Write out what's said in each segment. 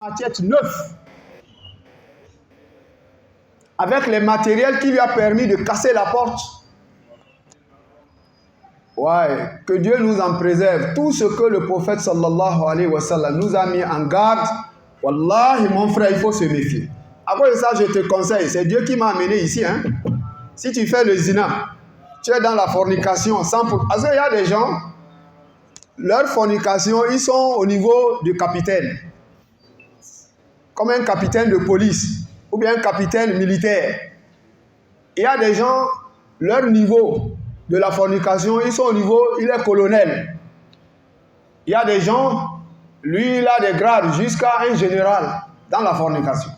machette neuf, avec les matériels qui lui a permis de casser la porte. Ouais, que Dieu nous en préserve. Tout ce que le prophète sallallahu alayhi wa sallam nous a mis en garde, wallahi mon frère, il faut se méfier. À cause de ça, je te conseille, c'est Dieu qui m'a amené ici. Hein? Si tu fais le zina, tu es dans la fornication, parce qu'il y a des gens, leur fornication, ils sont au niveau du capitaine. Comme un capitaine de police ou bien un capitaine militaire. Il y a des gens, leur niveau de la fornication, ils sont au niveau, il est colonel. Il y a des gens, lui, il a des grades jusqu'à un général dans la fornication.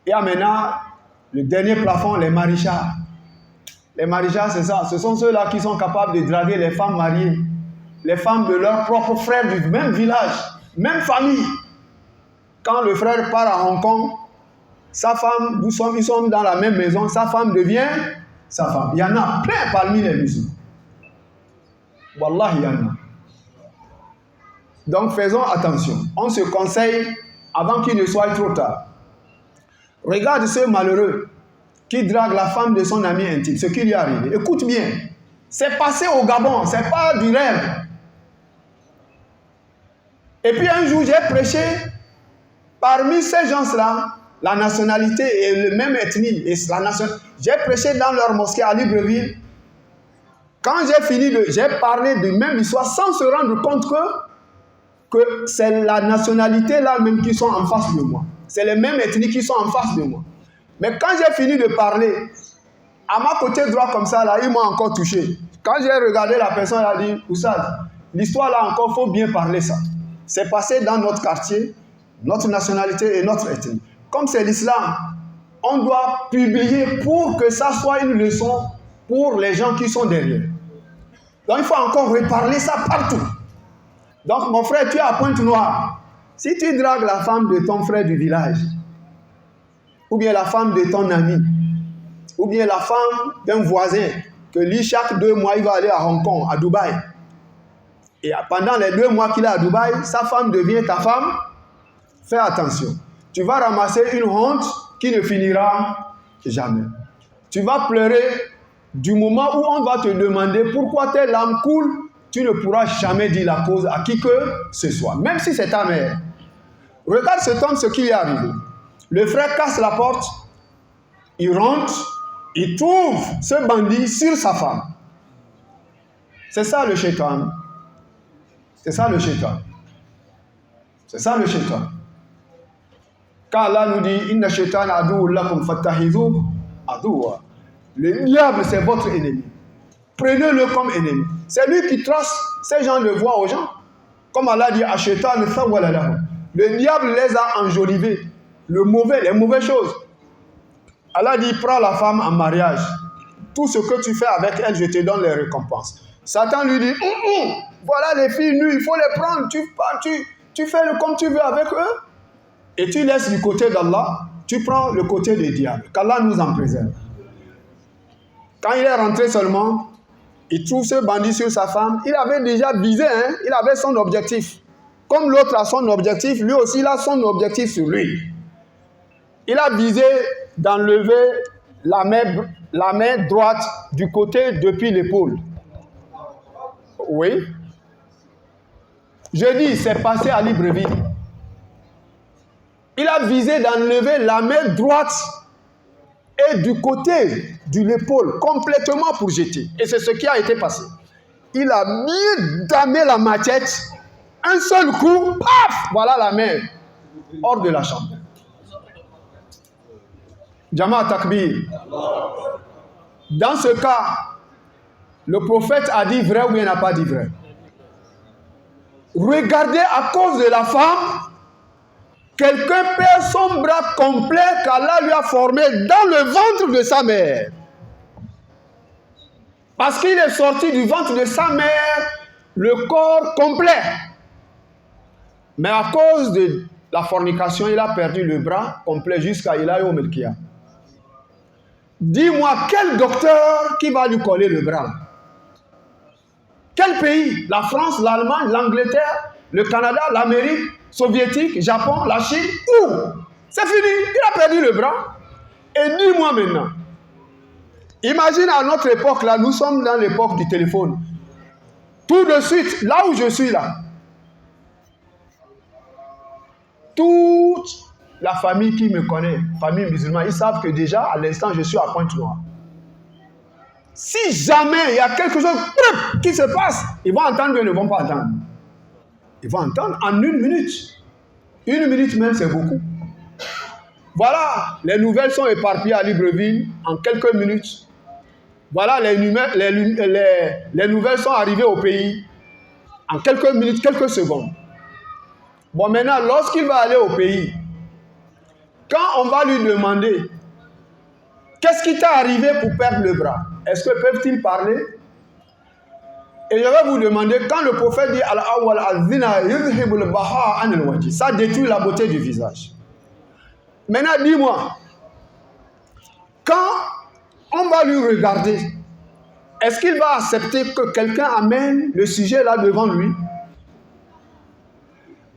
Il y a maintenant le dernier plafond, les maréchals. Les maréchals, c'est ça. Ce sont ceux-là qui sont capables de draguer les femmes mariées, les femmes de leurs propres frères du même village, même famille. Quand le frère part à Hong Kong, sa femme, ils sont dans la même maison, sa femme devient sa femme. Il y en a plein parmi les musulmans. Wallah, il y en a. Donc faisons attention. On se conseille avant qu'il ne soit trop tard. Regarde ce malheureux qui drague la femme de son ami intime, ce qui lui est arrivé. Écoute bien, c'est passé au Gabon, c'est pas du rêve. Et puis un jour, j'ai prêché. Parmi ces gens-là, la nationalité est le même ethnie. J'ai prêché dans leur mosquée à Libreville. Quand j'ai fini, j'ai parlé de même histoire sans se rendre compte que c'est la nationalité là même qui sont en face de moi. C'est les mêmes ethnies qui sont en face de moi. Mais quand j'ai fini de parler, à ma côté droit comme ça, là, ils m'ont encore touché. Quand j'ai regardé la personne, elle a dit, Oussad, l'histoire là encore, il faut bien parler ça. C'est passé dans notre quartier, notre nationalité et notre ethnie. Comme c'est l'islam, on doit publier pour que ça soit une leçon pour les gens qui sont derrière. Donc il faut encore reparler ça partout. Donc mon frère, tu es à Pointe-Noire. Si tu dragues la femme de ton frère du village, ou bien la femme de ton ami, ou bien la femme d'un voisin, que lui, chaque 2 mois, il va aller à Hong Kong, à Dubaï. Et pendant les 2 mois qu'il est à Dubaï, sa femme devient ta femme. Fais attention. Tu vas ramasser une honte qui ne finira jamais. Tu vas pleurer du moment où on va te demander pourquoi tes larmes coulent. Tu ne pourras jamais dire la cause à qui que ce soit, même si c'est ta mère. Regarde cet homme, ce qui lui est arrivé. Le frère casse la porte, il rentre, il trouve ce bandit sur sa femme. C'est ça le shaitan. C'est ça le shaitan. C'est ça le shaitan. Quand Allah nous dit Inna shaitan adou lakum fattahidhu adouwa. Le diable, c'est votre ennemi. Prenez-le comme ennemi. C'est lui qui trace ces gens de voix aux gens. Comme Allah dit à shaitan, le diable les a enjolivés. Les mauvaises choses. Allah dit prends la femme en mariage. Tout ce que tu fais avec elle, je te donne les récompenses. Satan lui dit voilà les filles nues, il faut les prendre. Tu fais comme tu veux avec eux. Et tu laisses du côté d'Allah, tu prends le côté des diables. Qu'Allah nous en préserve. Quand il est rentré seulement, il trouve ce bandit sur sa femme. Il avait déjà visé, hein? Il avait son objectif. Comme l'autre a son objectif, lui aussi il a son objectif sur lui. Il a visé d'enlever la main droite du côté depuis l'épaule. Oui. Je dis, c'est passé à Libreville. Il a visé d'enlever la main droite et du côté de l'épaule complètement pour jeter. Et c'est ce qui a été passé. Il a mis damé la machette, un seul coup, paf, voilà la main hors de la chambre. Jama'a Takbir. Dans ce cas, le prophète a dit vrai ou il n'a pas dit vrai. Regardez, à cause de la femme, quelqu'un perd son bras complet qu'Allah lui a formé dans le ventre de sa mère. Parce qu'il est sorti du ventre de sa mère, le corps complet. Mais à cause de la fornication, il a perdu le bras complet jusqu'à Ilayo Melkia. Dis-moi, quel docteur qui va lui coller le bras? Quel pays? La France, l'Allemagne, l'Angleterre, le Canada, l'Amérique? soviétique, Japon, la Chine, où c'est fini, il a perdu le bras. Et dis-moi maintenant, imagine à notre époque, là, nous sommes dans l'époque du téléphone. Tout de suite, là où je suis là, toute la famille qui me connaît, famille musulmane, ils savent que déjà, à l'instant, je suis à Pointe-Noire. Si jamais il y a quelque chose qui se passe, ils vont entendre, mais ils ne vont pas entendre. Ils vont entendre en 1 minute. 1 minute même, c'est beaucoup. Voilà, les nouvelles sont éparpillées à Libreville en quelques minutes. Voilà, les nouvelles sont arrivées au pays en quelques minutes, quelques secondes. Bon, maintenant, lorsqu'il va aller au pays, quand on va lui demander qu'est-ce qui t'est arrivé pour perdre le bras, est-ce que peuvent-ils parler? Et je vais vous demander, quand le prophète dit ça détruit la beauté du visage. Maintenant, dis-moi, quand on va lui regarder, est-ce qu'il va accepter que quelqu'un amène le sujet là devant lui?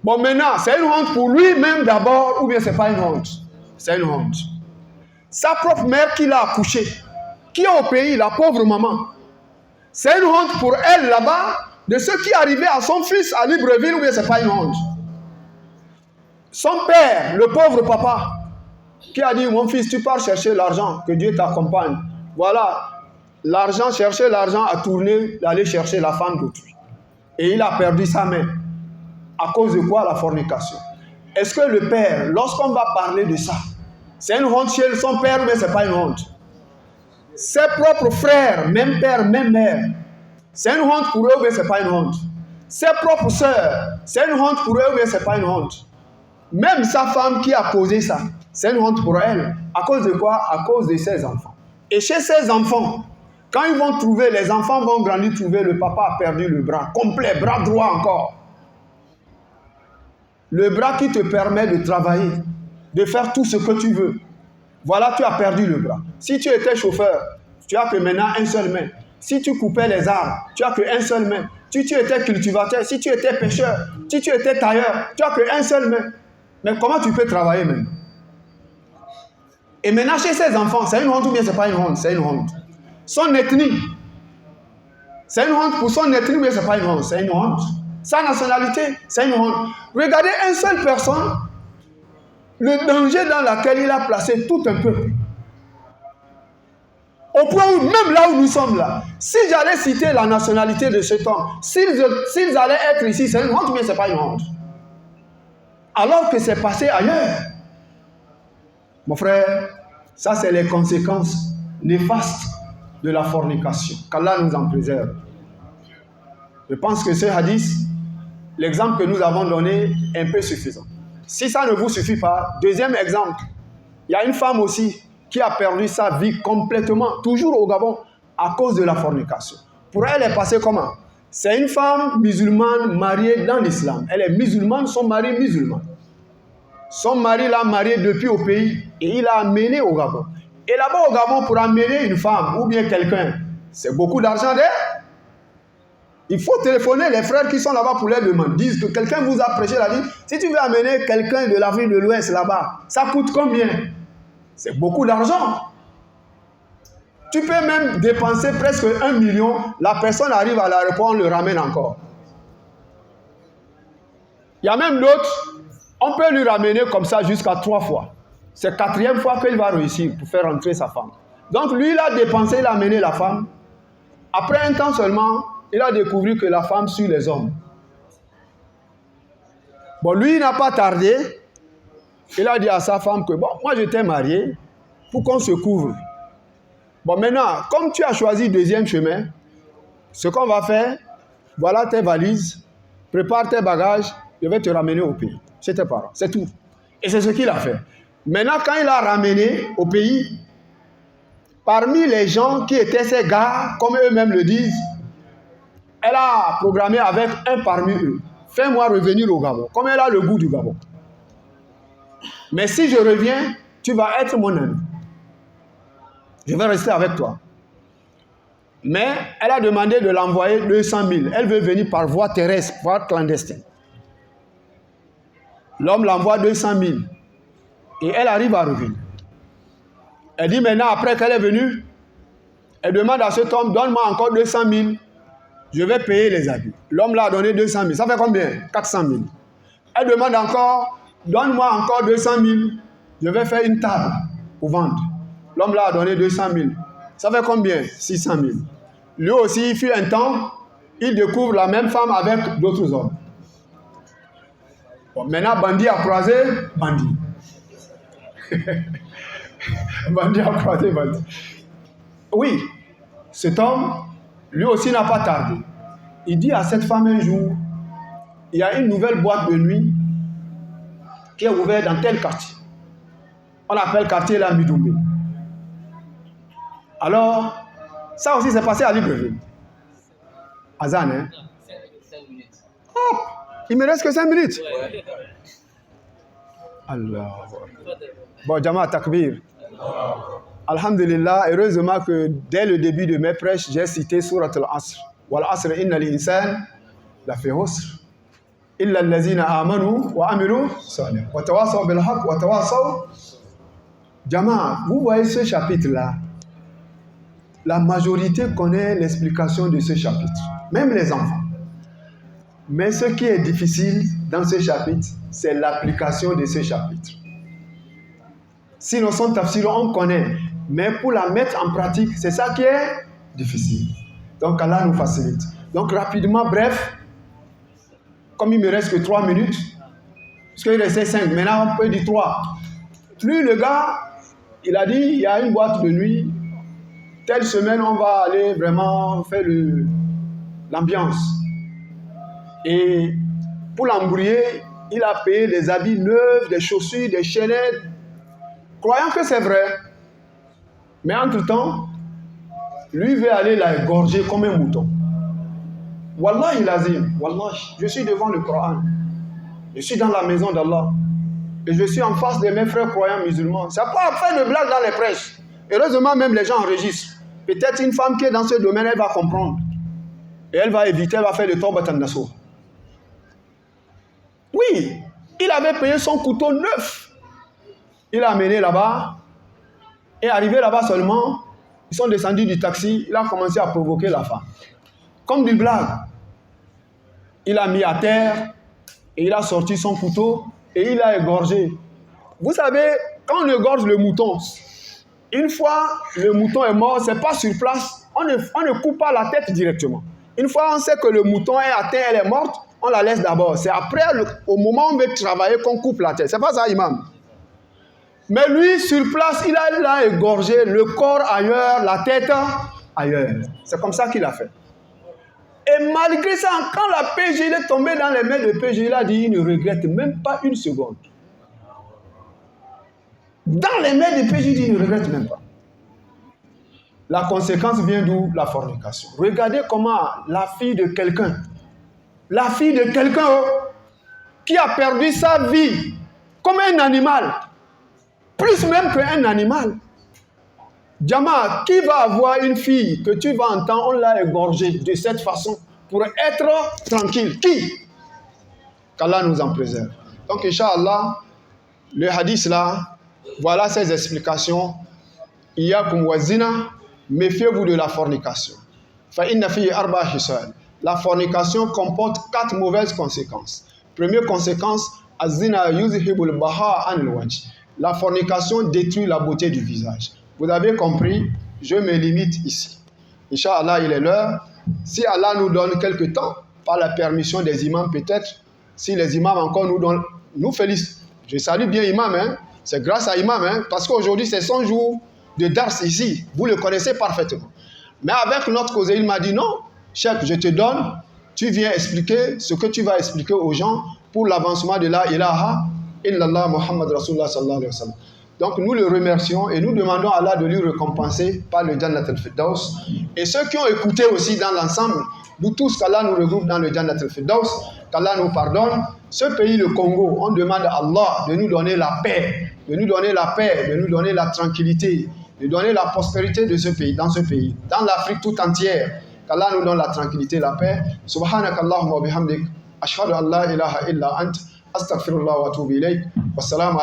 Bon, maintenant, c'est une honte pour lui-même d'abord, ou bien c'est pas une honte? C'est une honte. Sa propre mère qui l'a accouché, qui est au pays, la pauvre maman, c'est une honte pour elle là-bas de ce qui est arrivé à son fils à Libreville, ou bien c'est pas une honte? Son père, le pauvre papa, qui a dit, mon fils, tu pars chercher l'argent, que Dieu t'accompagne. Voilà, l'argent, chercher l'argent a tourné d'aller chercher la femme d'autrui. Et il a perdu sa main. À cause de quoi? La fornication. Est-ce que le père, lorsqu'on va parler de ça, c'est une honte chez son père, mais ce n'est pas une honte? Ses propres frères, même père, même mère, c'est une honte pour eux, mais ce n'est pas une honte? Ses propres sœurs, c'est une honte pour eux, mais ce n'est pas une honte? Même sa femme qui a causé ça, c'est une honte pour elle. À cause de quoi? À cause de ses enfants. Et chez ses enfants, quand ils vont trouver, les enfants vont grandir, trouver le papa a perdu le bras complet, bras droit encore. Le bras qui te permet de travailler, de faire tout ce que tu veux. Voilà, tu as perdu le bras. Si tu étais chauffeur, tu as que maintenant un seul main. Si tu coupais les arbres, tu as qu'une seule main. Si tu étais cultivateur, si tu étais pêcheur, si tu étais tailleur, tu as qu'une seule main. Mais comment tu peux travailler même? Et maintenant, chez ses enfants, c'est une honte ou bien c'est pas une honte? C'est une honte. Son ethnie, c'est une honte pour son ethnie ou bien c'est pas une honte? C'est une honte. Sa nationalité, c'est une honte. Regardez une seule personne, le danger dans lequel il a placé tout un peuple. Au point où, même là où nous sommes là, si j'allais citer la nationalité de cet homme, s'ils allaient être ici, c'est une honte ou bien c'est pas une honte? Alors que c'est passé ailleurs. Mon frère, ça c'est les conséquences néfastes de la fornication. Qu'Allah nous en préserve. Je pense que ce hadith, l'exemple que nous avons donné est un peu suffisant. Si ça ne vous suffit pas, deuxième exemple, il y a une femme aussi qui a perdu sa vie complètement, toujours au Gabon, à cause de la fornication. Pour elle, elle est passée comment? C'est une femme musulmane mariée dans l'islam. Elle est musulmane, son mari musulman. Son mari l'a mariée depuis au pays et il l'a amenée au Gabon. Et là-bas au Gabon, pour amener une femme ou bien quelqu'un, c'est beaucoup d'argent d'air. Il faut téléphoner les frères qui sont là-bas pour leur demander. Disent que quelqu'un vous a prêché la vie. Si tu veux amener quelqu'un de l'Afrique de l'Ouest là-bas, ça coûte combien? C'est beaucoup d'argent. Tu peux même dépenser presque 1 million. La personne arrive à l'aéroport, on le ramène encore. Il y a même d'autres, on peut lui ramener comme ça jusqu'à 3 fois. C'est la 4e fois qu'il va réussir pour faire rentrer sa femme. Donc lui, il a dépensé, il a amené la femme. Après un temps seulement, il a découvert que la femme suit les hommes. Bon, lui, il n'a pas tardé. Il a dit à sa femme que, bon, moi, je t'ai marié pour qu'on se couvre. Bon, maintenant, comme tu as choisi deuxième chemin, ce qu'on va faire, voilà tes valises, prépare tes bagages, je vais te ramener au pays. C'est tes parents, c'est tout. Et c'est ce qu'il a fait. Maintenant, quand il a ramené au pays, parmi les gens qui étaient ses gars, comme eux-mêmes le disent, elle a programmé avec un parmi eux. Fais-moi revenir au Gabon, comme elle a le goût du Gabon. Mais si je reviens, tu vas être mon ami. Je vais rester avec toi. Mais elle a demandé de l'envoyer 200 000. Elle veut venir par voie terrestre, voie clandestine. L'homme l'envoie 200 000. Et elle arrive à revenir. Elle dit maintenant, après qu'elle est venue, elle demande à cet homme, donne-moi encore 200 000. Je vais payer les habits. L'homme l'a donné 200 000. Ça fait combien? 400 000. Elle demande encore, donne-moi encore 200 000. Je vais faire une table pour vendre. L'homme l'a donné 200 000. Ça fait combien? 600 000. Lui aussi, il fut un temps, il découvre la même femme avec d'autres hommes. Bon, maintenant, bandit a croisé bandit. Bandit a croisé bandit. Oui, cet homme, lui aussi n'a pas tardé. Il dit à cette femme un jour, il y a une nouvelle boîte de nuit qui est ouverte dans tel quartier. On appelle quartier la Midoumbé. Alors, ça aussi s'est passé à Libreville. Azan, hein? 5 minutes. Hop, il me reste que 5 minutes. Allah. Bon, Jama Takbir. Alhamdulillah, heureusement que dès le début de mes prêches, j'ai cité Surat al-Asr. Wal Asr inna l'insan la fi husr. Illa allazina amanu wa amilu salih. Wa tawasaw bil haqq wa tawasaw. Jama, vous voyez ce chapitre-là. La majorité connaît l'explication de ce chapitre, même les enfants. Mais ce qui est difficile dans ce chapitre, c'est l'application de ce chapitre. Sinon, son tafsir, on connaît. Mais pour la mettre en pratique, c'est ça qui est difficile. Donc, Allah nous facilite. Donc, rapidement, bref, comme il me reste que 3 minutes, parce qu'il restait 5, maintenant on peut dire 3. Lui, le gars, il a dit, il y a une boîte de nuit, telle semaine, on va aller vraiment faire l'ambiance. Et pour l'embrouiller, il a payé des habits neufs, des chaussures, des chaînettes, croyant que c'est vrai. Mais entre-temps, lui veut aller la égorger comme un mouton. Wallahi lazim, wallahi, je suis devant le Coran. Je suis dans la maison d'Allah. Et je suis en face de mes frères croyants musulmans. C'est pas faire de blagues dans les prêches. Heureusement, même les gens enregistrent. Peut-être une femme qui est dans ce domaine, elle va comprendre. Et elle va éviter, elle va faire le tawbat an-nasuh. Oui, il avait payé son couteau neuf. Il l'a amené là-bas. Et arrivé là-bas seulement, ils sont descendus du taxi. Il a commencé à provoquer la femme. Comme du blague. Il a mis à terre. Et il a sorti son couteau. Et il a égorgé. Vous savez, quand on égorge le mouton, une fois le mouton est mort, c'est pas sur place. On ne coupe pas la tête directement. Une fois on sait que le mouton est atteint, elle est morte, on la laisse d'abord. C'est après, au moment où on veut travailler, qu'on coupe la tête. C'est pas ça, imam. Mais lui, sur place, il a égorgé le corps ailleurs, la tête ailleurs. C'est comme ça qu'il a fait. Et malgré ça, quand la PJ est tombée dans les mains de PJ, il a dit, il ne regrette même pas une seconde. Dans les mains de PJ, il ne regrette même pas. La conséquence vient d'où? La fornication. Regardez comment la fille de quelqu'un, qui a perdu sa vie comme un animal, plus même qu'un animal. Jama, qui va avoir une fille que tu vas entendre, on l'a égorgée de cette façon pour être tranquille? Qui? Qu'Allah nous en préserve. Donc, Inch'Allah, le hadith là, voilà ses explications. Iyyakum wa zina, méfiez-vous de la fornication. Fa inna fihi arba hisal. La fornication comporte 4 mauvaises conséquences. Première conséquence, az-zina yuzhibul baha anil wajh. La fornication détruit la beauté du visage. Vous avez compris, je me limite ici. Inch'Allah, il est l'heure. Si Allah nous donne quelque temps, par la permission des imams peut-être, si les imams encore nous félicitent. Je salue bien imam, hein? C'est grâce à imam, hein? Parce qu'aujourd'hui c'est 100 jours de dars ici. Vous le connaissez parfaitement. Mais avec notre cause, il m'a dit non, cheikh, je te donne, tu viens expliquer ce que tu vas expliquer aux gens pour l'avancement de la ilaha illallah Muhammad Rasulullah sallallahu alayhi wa sallam. Donc nous le remercions et nous demandons à Allah de lui récompenser par le Jannat al-Firdaus. Et ceux qui ont écouté aussi dans l'ensemble, nous tous, qu'Allah nous regroupe dans le Jannat al-Firdaus, qu'Allah nous pardonne. Ce pays, le Congo, on demande à Allah de nous donner la paix, de nous donner la paix, de nous donner la tranquillité, de donner la prospérité de ce pays, dans l'Afrique tout entière. Qu'Allah nous donne la tranquillité, la paix. Subhanakallahumma wa bihamdik, ashhadu an la ilaha illa ant. Astaghfirullah wa atubu ilayk. Wassalamu